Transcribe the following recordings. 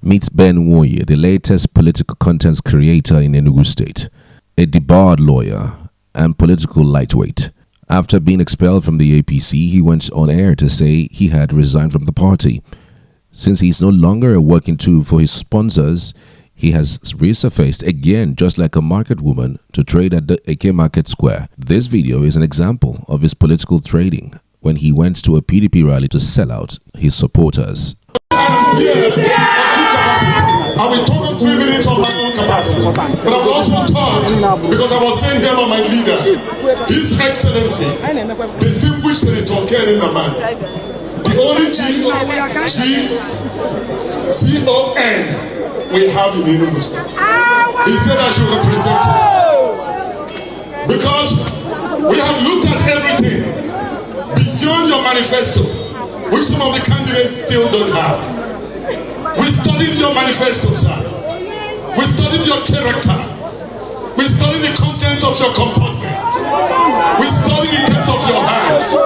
Meet Nwoye, the latest political content creator in Enugu State, a debarred lawyer and political lightweight. After being expelled from the APC, he went on air to say he had resigned from the party. Since he's no longer a working tool for his sponsors, he has resurfaced again just like a market woman to trade at the Eke Market Square. This video is an example of his political trading when he went to a PDP rally to sell out his supporters. I will talk 3 minutes on my own capacity, but I will also talk because I was sent here by my leader, His Excellency, distinguished Senator Ken Naman, the only G-C-O-N we have in Enugu State. He said I should represent you because we have looked at everything beyond your manifesto, which some of the candidates still don't have. We studied your manifesto, sir. We studied your character. We studied the content of your comportment. We studied the depth of your hands.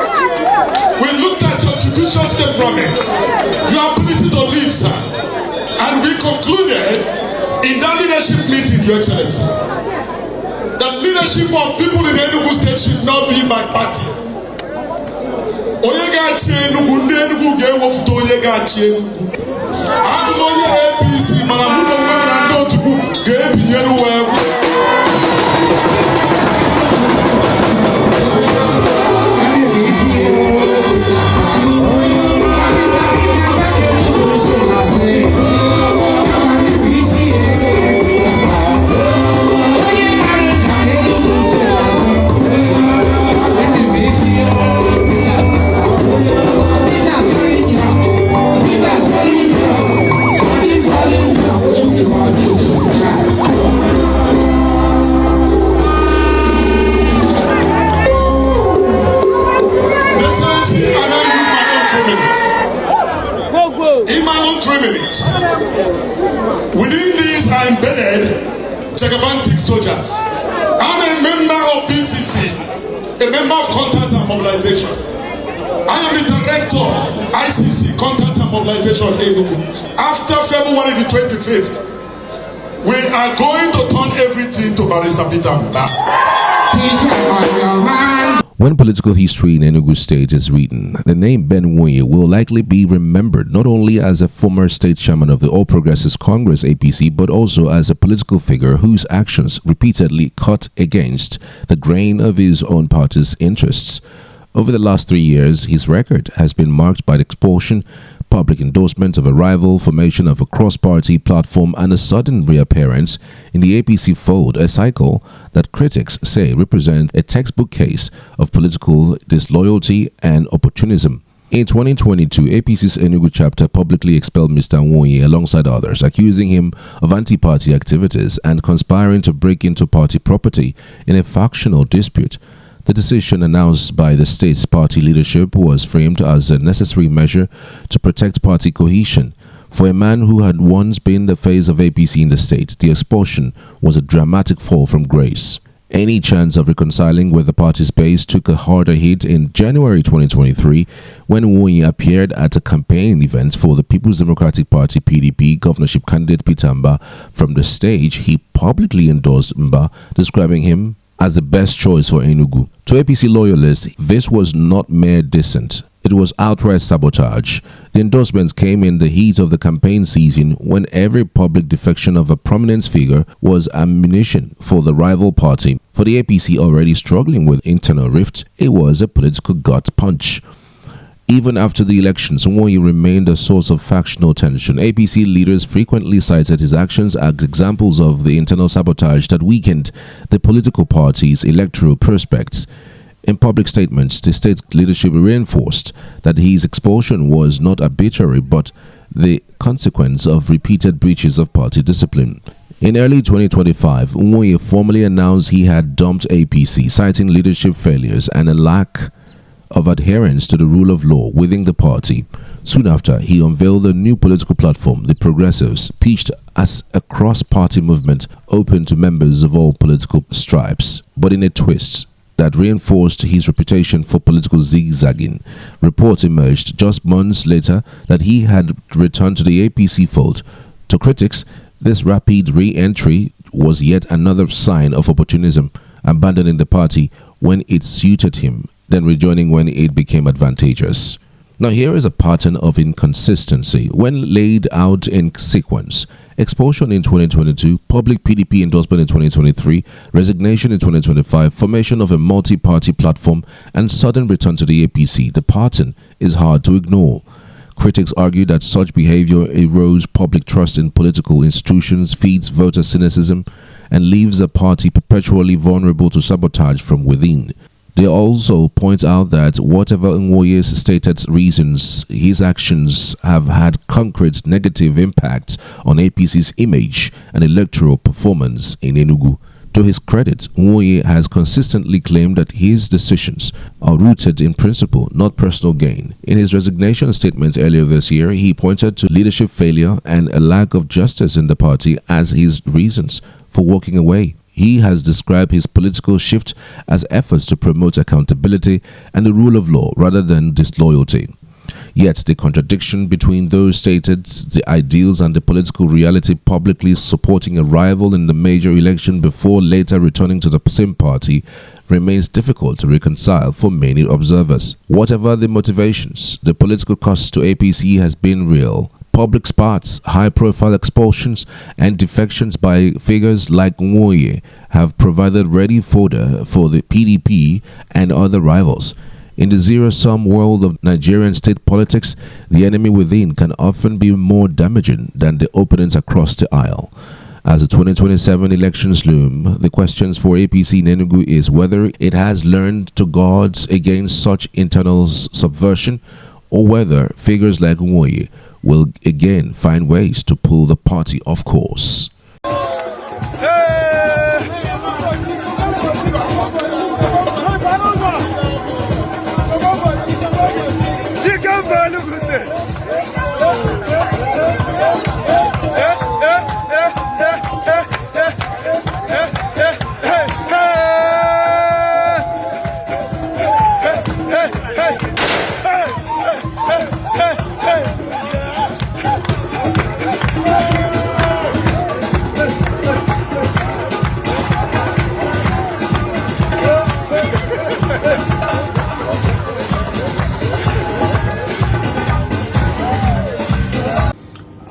We looked at your judicial temperament, your ability to lead, sir. And we concluded in that leadership meeting, Your Excellency, that leadership of people in Enugu State should not be by party. Oyega Enugu, Enugu gave off to Oyega Enugu. I'm going APC, but I'm not going to get Within these are embedded gigantic soldiers. I'm a member of PCC, a member of Contact and Mobilization. I am the director ICC Contact and Mobilization Enugu. After February the 25th, we are going to turn everything to Barrister Peter Obi. When political history in Enugu State is written, the name Nwoye will likely be remembered not only as a former state chairman of the All Progressives Congress APC, but also as a political figure whose actions repeatedly cut against the grain of his own party's interests. Over the last 3 years, his record has been marked by the expulsion, public endorsement of a rival, formation of a cross-party platform, and a sudden reappearance in the APC fold, a cycle that critics say represents a textbook case of political disloyalty and opportunism. In 2022, APC's Enugu chapter publicly expelled Mr. Nwoye alongside others, accusing him of anti-party activities and conspiring to break into party property in a factional dispute. The decision announced by the state's party leadership was framed as a necessary measure to protect party cohesion. For a man who had once been the face of APC in the state, the expulsion was a dramatic fall from grace. Any chance of reconciling with the party's base took a harder hit in January 2023 when Nwoye appeared at a campaign event for the People's Democratic Party PDP governorship candidate Peter Obi. From the stage, he publicly endorsed Obi, describing him as the best choice for Enugu. To APC loyalists, this was not mere dissent. It was outright sabotage. The endorsements came in the heat of the campaign season when every public defection of a prominent figure was ammunition for the rival party. For the APC already struggling with internal rifts, it was a political gut punch. Even after the elections, Nwoye remained a source of factional tension. APC leaders frequently cited his actions as examples of the internal sabotage that weakened the political party's electoral prospects. In public statements, the state leadership reinforced that his expulsion was not arbitrary but the consequence of repeated breaches of party discipline. In early 2025, Nwoye formally announced he had dumped APC, citing leadership failures and a lack of adherence to the rule of law within the party. Soon after, he unveiled a new political platform, the Progressives, pitched as a cross-party movement open to members of all political stripes, but in a twist that reinforced his reputation for political zigzagging. Reports emerged just months later that he had returned to the APC fold To critics, this rapid re-entry was yet another sign of opportunism, abandoning the party when it suited him, then rejoining when it became advantageous. Now here is a pattern of inconsistency when laid out in sequence. Expulsion in 2022, public PDP endorsement in 2023, resignation in 2025, formation of a multi-party platform, and sudden return to the APC. The pattern is hard to ignore. Critics argue that such behavior erodes public trust in political institutions, feeds voter cynicism, and leaves a party perpetually vulnerable to sabotage from within. They also point out that whatever Nwoye's stated reasons, his actions have had concrete negative impacts on APC's image and electoral performance in Enugu. To his credit, Nwoye has consistently claimed that his decisions are rooted in principle, not personal gain. In his resignation statement earlier this year, he pointed to leadership failure and a lack of justice in the party as his reasons for walking away. He has described his political shift as efforts to promote accountability and the rule of law rather than disloyalty. Yet the contradiction between those stated the ideals and the political reality, publicly supporting a rival in the major election before later returning to the same party, remains difficult to reconcile for many observers. Whatever the motivations, the political cost to APC has been real. Public spats, high-profile expulsions, and defections by figures like Nwoye have provided ready fodder for the PDP and other rivals. In the zero-sum world of Nigerian state politics, the enemy within can often be more damaging than the opponents across the aisle. As the 2027 elections loom, the questions for APC in Enugu is whether it has learned to guard against such internal subversion, or whether figures like Nwoye will again find ways to pull the party off course.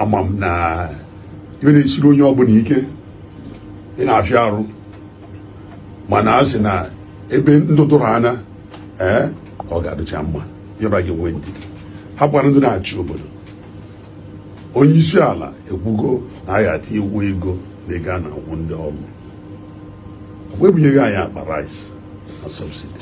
Amam na ibe na-esiri onye ọbụla ike ị na-afịa arụ mana asị na ebe ndụtụrụ anya ọ ga-adịcha mma ịra gị nwee ndidi ha gwara ndị na-achị obodo onye isi ala ekwugo na a ga-ati iwu ego na ego a na-akwụ ndị ọrụ ọ ebunyeghị anyị akpa rice na subsidi